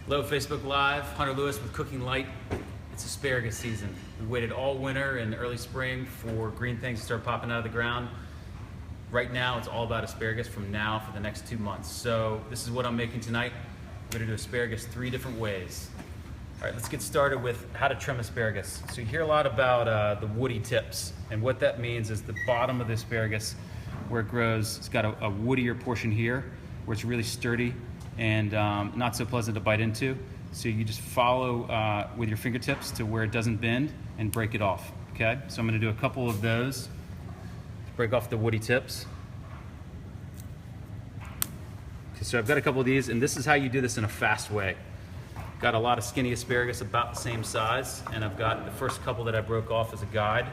Hello, Facebook Live. Hunter Lewis with Cooking Light. It's asparagus season. We waited all winter and early spring for green things to start popping out of the ground. Right now, it's all about asparagus from now for the next 2 months. So this is what I'm making tonight. We're gonna do asparagus 3 different ways. All right, let's get started with how to trim asparagus. So you hear a lot about the woody tips, and what that means is the bottom of the asparagus where it grows, it's got a woodier portion here where it's really sturdy and not so pleasant to bite into. So you just follow with your fingertips to where it doesn't bend and break it off, okay? So I'm gonna do a couple of those to break off the woody tips. Okay, so I've got a couple of these, and this is how you do this in a fast way. Got a lot of skinny asparagus about the same size, and I've got the first couple that I broke off as a guide.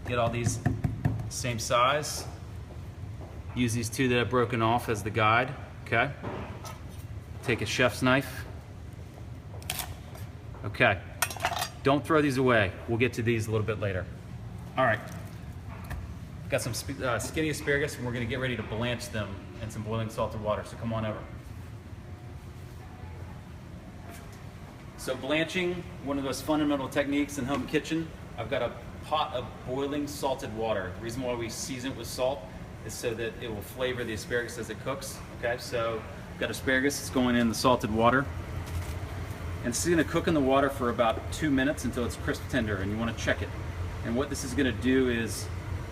Get all these same size. Use these 2 that I've broken off as the guide, okay? Take a chef's knife. Okay, don't throw these away. We'll get to these a little bit later. All right, got some skinny asparagus, and we're gonna get ready to blanch them in some boiling salted water, so come on over. So blanching, one of those fundamental techniques in home kitchen. I've got a pot of boiling salted water. The reason why we season it with salt is so that it will flavor the asparagus as it cooks. Okay, so I've got asparagus, it's going in the salted water. And this is gonna cook in the water for about 2 minutes until it's crisp tender, and you wanna check it. And what this is gonna do is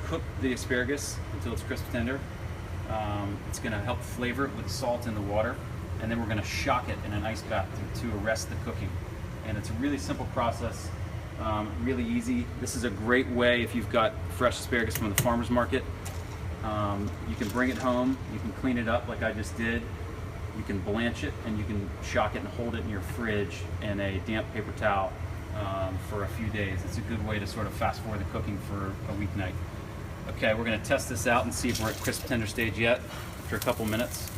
cook the asparagus until it's crisp tender. It's gonna help flavor it with salt in the water, and then we're gonna shock it in an ice bath to arrest the cooking. And it's a really simple process, really easy. This is a great way if you've got fresh asparagus from the farmer's market. You can bring it home, you can clean it up like I just did, you can blanch it, and you can shock it and hold it in your fridge in a damp paper towel for a few days. It's a good way to sort of fast forward the cooking for a weeknight. Okay, we're gonna test this out and see if we're at crisp tender stage yet after a couple minutes.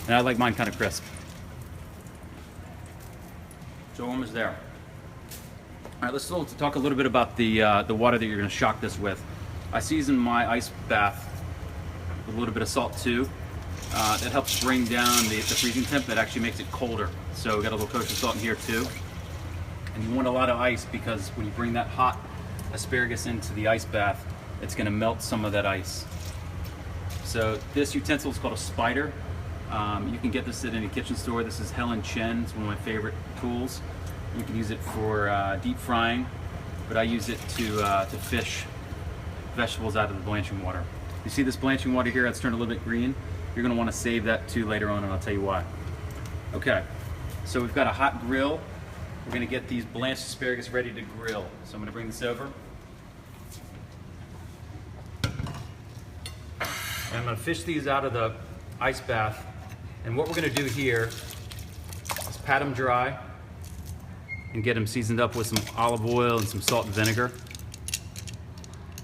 And I like mine kind of crisp. So almost there. All right, let's talk a little bit about the water that you're gonna shock this with. I season my ice bath with a little bit of salt too. That helps bring down the freezing temp. That actually makes it colder. So we got a little kosher salt in here too. And you want a lot of ice because when you bring that hot asparagus into the ice bath, it's gonna melt some of that ice. So this utensil is called a spider. You can get this at any kitchen store. This is Helen Chen. It's one of my favorite tools. You can use it for deep frying, but I use it to fish vegetables out of the blanching water. You see this blanching water here that's turned a little bit green? You're gonna wanna save that too later on, and I'll tell you why. Okay, so we've got a hot grill. We're gonna get these blanched asparagus ready to grill. So I'm gonna bring this over. And I'm gonna fish these out of the ice bath. And what we're gonna do here is pat them dry and get them seasoned up with some olive oil and some salt and vinegar,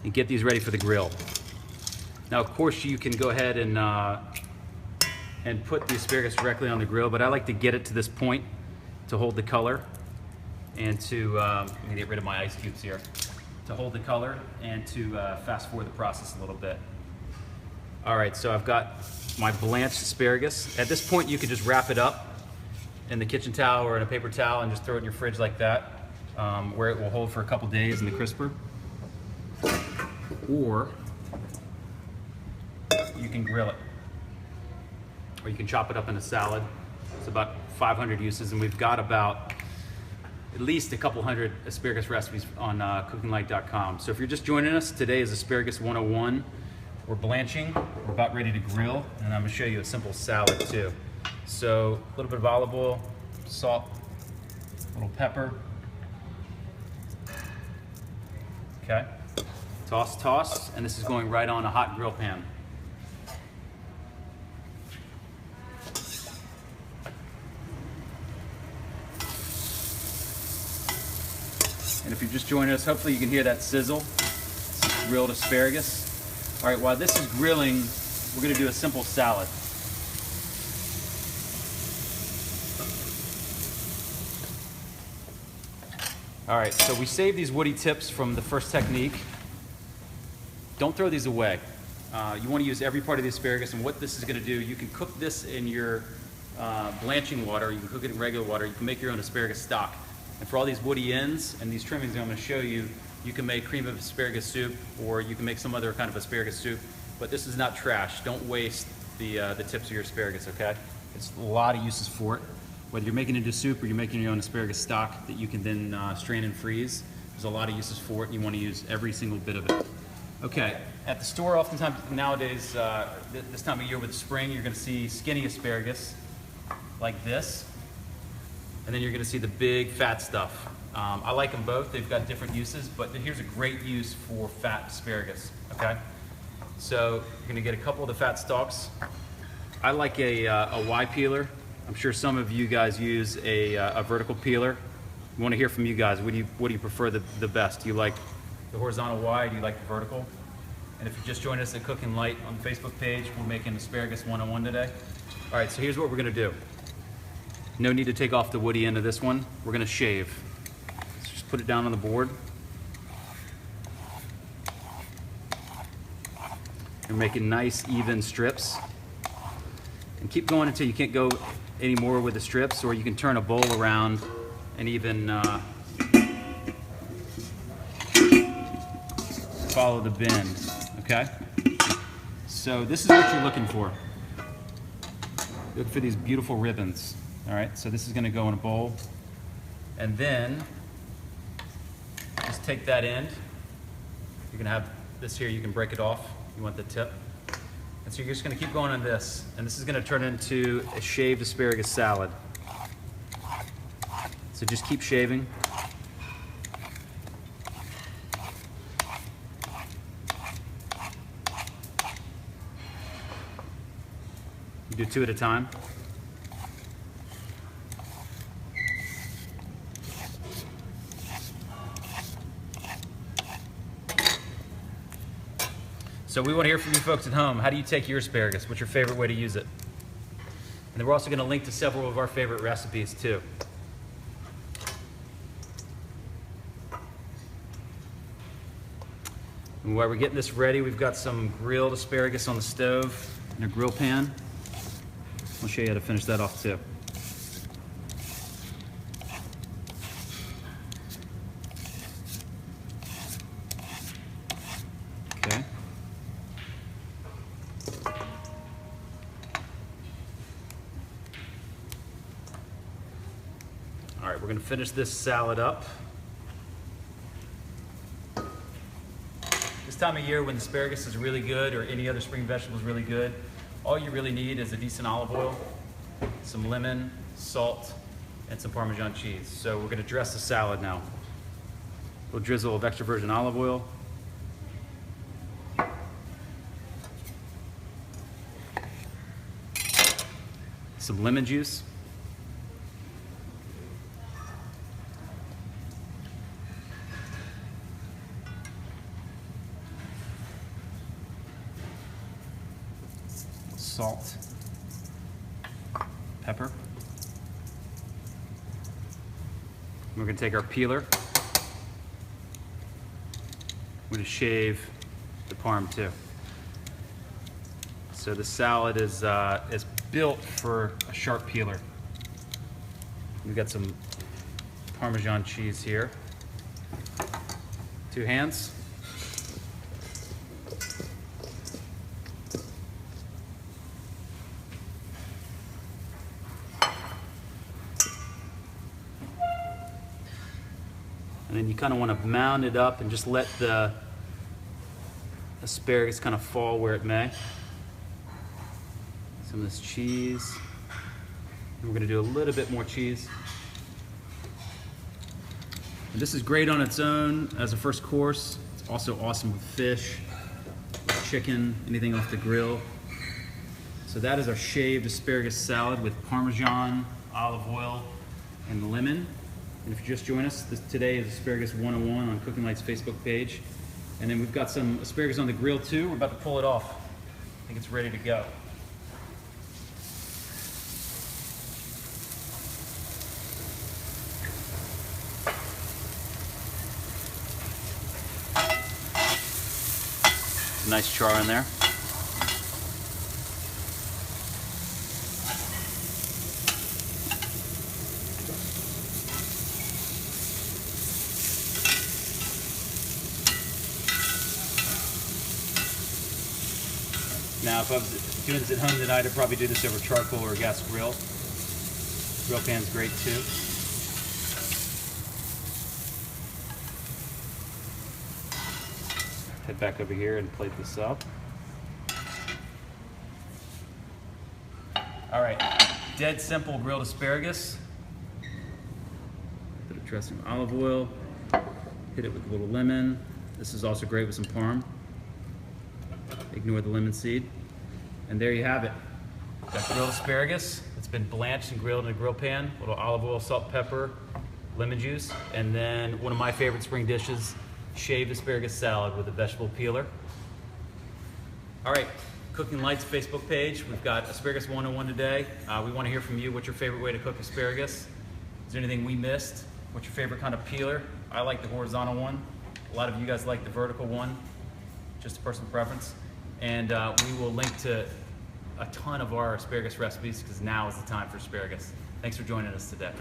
and get these ready for the grill. Now, of course, you can go ahead and put the asparagus directly on the grill, but I like to get it to this point to hold the color and to, let me get rid of my ice cubes here, to hold the color and to fast forward the process a little bit. All right, so I've got my blanched asparagus. At this point, you can just wrap it up in the kitchen towel or in a paper towel and just throw it in your fridge like that, where it will hold for a couple days in the crisper. Or you can grill it, or you can chop it up in a salad. It's about 500 uses, and we've got about at least a couple hundred asparagus recipes on cookinglight.com. So if you're just joining us, today is Asparagus 101. We're blanching, we're about ready to grill, and I'm gonna show you a simple salad too. So a little bit of olive oil, salt, a little pepper. Okay, toss, and this is going right on a hot grill pan. And if you're just joining us, hopefully you can hear that sizzle. It's grilled asparagus. All right, while this is grilling, we're gonna do a simple salad. All right, so we saved these woody tips from the first technique. Don't throw these away. You want to use every part of the asparagus, and what this is going to do, you can cook this in your blanching water, you can cook it in regular water, you can make your own asparagus stock. And for all these woody ends and these trimmings that I'm going to show you, you can make cream of asparagus soup, or you can make some other kind of asparagus soup, but this is not trash. Don't waste the tips of your asparagus, okay? There's a lot of uses for it. Whether you're making it into soup or you're making your own asparagus stock that you can then strain and freeze, there's a lot of uses for it, and you want to use every single bit of it. Okay, at the store, oftentimes nowadays, this time of year with the spring, you're going to see skinny asparagus like this, and then you're going to see the big fat stuff. I like them both. They've got different uses, but here's a great use for fat asparagus, okay? So you're going to get a couple of the fat stalks. I like a Y peeler. I'm sure some of you guys use a vertical peeler. I want to hear from you guys. What do you prefer the best? Do you like the horizontal Y? Do you like the vertical? And if you just joined us at Cooking Light on the Facebook page, we're making asparagus 101 today. All right, so here's what we're going to do. No need to take off the woody end of this one. We're going to shave. Let's just put it down on the board. And make it nice, even strips. And keep going until you can't go anymore with the strips, or you can turn a bowl around and even follow the bend, okay? So this is what you're looking for. Look for these beautiful ribbons, all right? So this is gonna go in a bowl, and then just take that end. You're gonna have this here, you can break it off. You want the tip. And so you're just gonna keep going on this, and this is gonna turn into a shaved asparagus salad. So just keep shaving. You do 2 at a time. So we want to hear from you folks at home. How do you take your asparagus? What's your favorite way to use it? And then we're also going to link to several of our favorite recipes too. And while we're getting this ready, we've got some grilled asparagus on the stove in a grill pan. I'll show you how to finish that off too. Okay. All right, we're going to finish this salad up. This time of year when asparagus is really good, or any other spring vegetable is really good, all you really need is a decent olive oil, some lemon, salt, and some Parmesan cheese. So we're going to dress the salad now. We'll drizzle of extra virgin olive oil. Some lemon juice. Salt, pepper. We're going to take our peeler. We're going to shave the parm too. So the salad is built for a sharp peeler. We've got some Parmesan cheese here. 2 hands. And then you kind of want to mound it up and just let the asparagus kind of fall where it may. Some of this cheese. And we're going to do a little bit more cheese. And this is great on its own as a first course. It's also awesome with fish, with chicken, anything off the grill. So that is our shaved asparagus salad with Parmesan, olive oil, and lemon. And if you just join us, today is Asparagus 101 on Cooking Light's Facebook page. And then we've got some asparagus on the grill too. We're about to pull it off. I think it's ready to go. Nice char in there. Now, if I was doing this at home tonight, I'd probably do this over charcoal or gas grill. Grill pan's great too. Head back over here and plate this up. All right, dead simple grilled asparagus. Bit of dressing with olive oil. Hit it with a little lemon. This is also great with some parm. Ignore the lemon seed. And there you have it. Got grilled asparagus. It's been blanched and grilled in a grill pan. A little olive oil, salt, pepper, lemon juice. And then one of my favorite spring dishes, shaved asparagus salad with a vegetable peeler. All right, Cooking Lights Facebook page. We've got Asparagus 101 today. We want to hear from you. What's your favorite way to cook asparagus? Is there anything we missed? What's your favorite kind of peeler? I like the horizontal one. A lot of you guys like the vertical one. Just a personal preference. And we will link to a ton of our asparagus recipes because now is the time for asparagus. Thanks for joining us today.